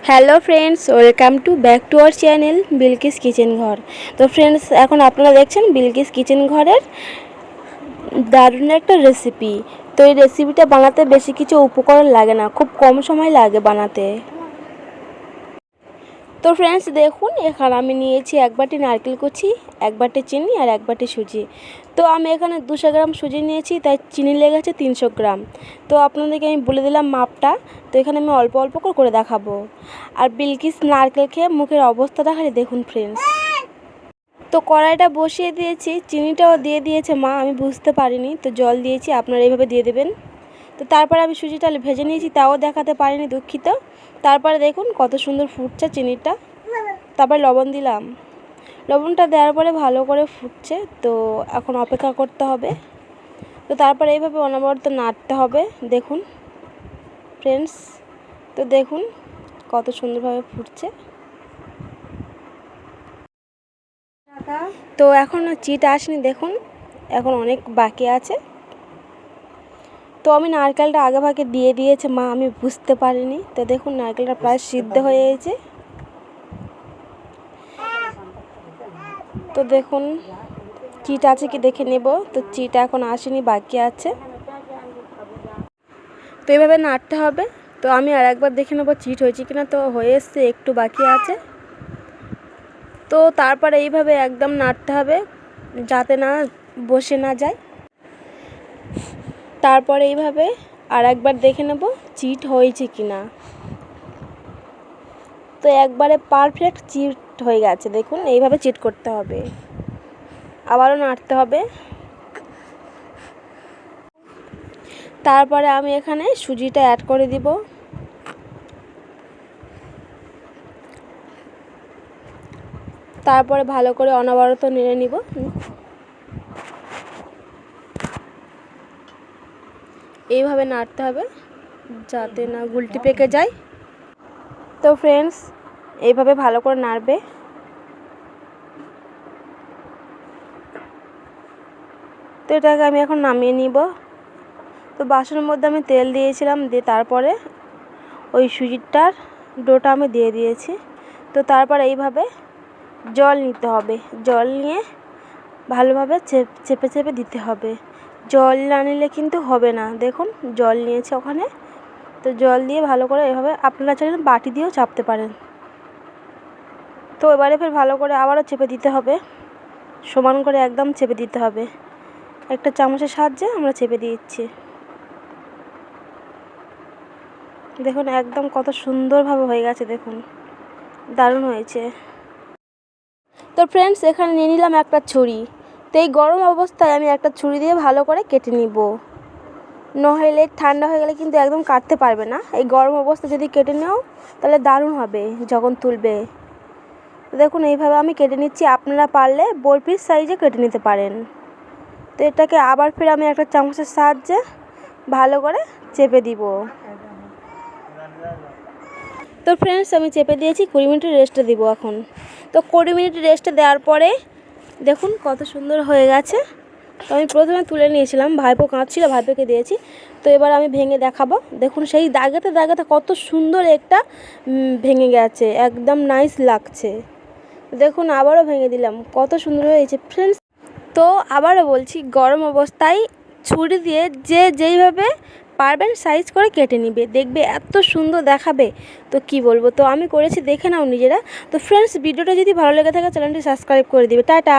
Hello friends, welcome to back to our channel Bilkis kitchen ঘর। তো friends, এখন আপনারা দেখছেন বিলকিস কিচেন ঘরের দারুণ একটা রেসিপি। তো এই রেসিপিটা বানাতে বেশি কিছু উপকরণ লাগে না, খুব কম সময় লাগে বানাতে। তো ফ্রেন্ডস দেখুন, এখানে আমি নিয়েছি 1 বাটি নারকেল কুচি, 1 বাটি চিনি আর 1 বাটি সুজি। তো আমি এখানে 200 গ্রাম সুজি নিয়েছি, তাই চিনি লেগেছে 300 গ্রাম। তো আপনাদেরকে আমি বলে দিলাম মাপটা। তো এখানে আমি অল্প অল্প করে দেখাবো। আর বিলকিস নারকেল খেয়ে মুখের অবস্থাটা খালি দেখুন ফ্রেন্ডস। তো কড়াইটা বসিয়ে দিয়েছি, চিনিটাও দিয়ে দিয়েছে মা, আমি বুঝতে পারিনি, তো জল দিয়েছি, আপনারা এইভাবে দিয়ে দেবেন। তো তারপরে আমি সুজিটা ভেজে নিয়েছি, তাও দেখাতে পারিনি, দুঃখিত। তারপরে দেখুন কত সুন্দর ফুটছে চিনিটা। তারপরে লবণ দিলাম, লবণটা দেওয়ার পরে ভালো করে ফুটছে। তো এখন অপেক্ষা করতে হবে। তো তারপরে এইভাবে অনবরত নাড়তে হবে। দেখুন ফ্রেন্ডস, তো দেখুন কত সুন্দরভাবে ফুটছে। তো এখনও চিট আসেনি, দেখুন এখন অনেক বাকি আছে। তো আমি নারকেলটা আগে ভাগে দিয়ে দিয়েছে মা, আমি বুঝতে পারিনি। তো দেখুন নারকেলটা প্রায় সিদ্ধ হয়ে গেছে। তো দেখুন চিট আছে কি দেখে নেব। তো চিট এখন আসেনি, বাকি আছে। তো এইভাবে নাড়তে হবে। তো আমি আর একবার দেখে নেব চিট হয়েছে কিনা। তো হয়ে এসছে, একটু বাকি আছে। তো তারপরে এইভাবে একদম নাড়তে হবে যাতে না বসে না যায়। তারপরে এইভাবে আর একবার দেখে নেব চিট হয়েছে কিনা। তো একবারে পারফেক্ট চিট হয়ে গেছে, দেখুন এইভাবে চিট করতে হবে, আবারও নাড়তে হবে। তারপরে আমি এখানে সুজিটা অ্যাড করে দিব। তারপরে ভালো করে অনবরত নেড়ে নিব। এইভাবে নাড়তে হবে যাতে না গুলটি পেকে যায়। তো ফ্রেন্ডস, এইভাবে ভালো করে নাড়বে। তো এটাকে আমি এখন নামিয়ে নিব। তো বাসনের মধ্যে আমি তেল দিয়েছিলাম, দিয়ে তারপরে ওই সুজিটার ডোটা আমি দিয়ে দিয়েছি। তো তারপরে এইভাবে জল নিতে হবে, জল নিয়ে ভালোভাবে চেপে চেপে দিতে হবে। জল না নিলে কিন্তু হবে না। দেখুন জল নিয়েছে ওখানে। তো জল দিয়ে ভালো করে এভাবে, আপনারা চাইলে বাটি দিয়েও চাপতে পারেন। তো এবারে ফের ভালো করে আবারও চেপে দিতে হবে, সমান করে একদম চেপে দিতে হবে। একটা চামচের সাহায্যে আমরা চেপে দিচ্ছি। দেখুন একদম কত সুন্দরভাবে হয়ে গেছে, দেখুন দারুণ হয়েছে। তো ফ্রেন্ডস, এখানে নিয়ে নিলাম একটা ছুরি। তো এই গরম অবস্থায় আমি একটা ছুরি দিয়ে ভালো করে কেটে নিব, নইলে ঠান্ডা হয়ে গেলে কিন্তু একদম কাটতে পারবে না। এই গরম অবস্থায় যদি কেটে নাও তাহলে দারুণ হবে যখন তুলবে। দেখুন এইভাবে আমি কেটে নিচ্ছি, আপনারা পারলে বরফির সাইজে কেটে নিতে পারেন। তো এটাকে আবার ফির আমি একটা চামচের সাহায্যে ভালো করে চেপে দিব। তো ফ্রেন্ডস, আমি চেপে দিয়েছি, 20 মিনিটের রেস্টে দিব এখন। তো 20 মিনিট রেস্টে দেওয়ার পরে দেখুন কত সুন্দর হয়ে গেছে। তো আমি প্রথমে তুলে নিয়েছিলাম, ভাইপো কাঁদছিল, ভাইপোকে দিয়েছি। তো এবার আমি ভেঙে দেখাবো। দেখুন সেই দাগাতে দাগাতে কত সুন্দর একটা ভেঙে গেছে, একদম নাইস লাগছে। দেখুন আবারও ভেঙে দিলাম, কত সুন্দর হয়েছে ফ্রেন্ডস। তো আবারও বলছি, গরম অবস্থায় ছুরি দিয়ে যেইভাবে পারবেন সাইজ করে কেটে নিবে, দেখবে এত সুন্দর দেখাবে। তো কি বলবো, তো আমি করেছি, দেখে নাও নিজেরা। তো ফ্রেন্ডস, ভিডিওটা যদি ভালো লেগে থাকে চ্যানেলটি সাবস্ক্রাইব করে দিবে। টাটা।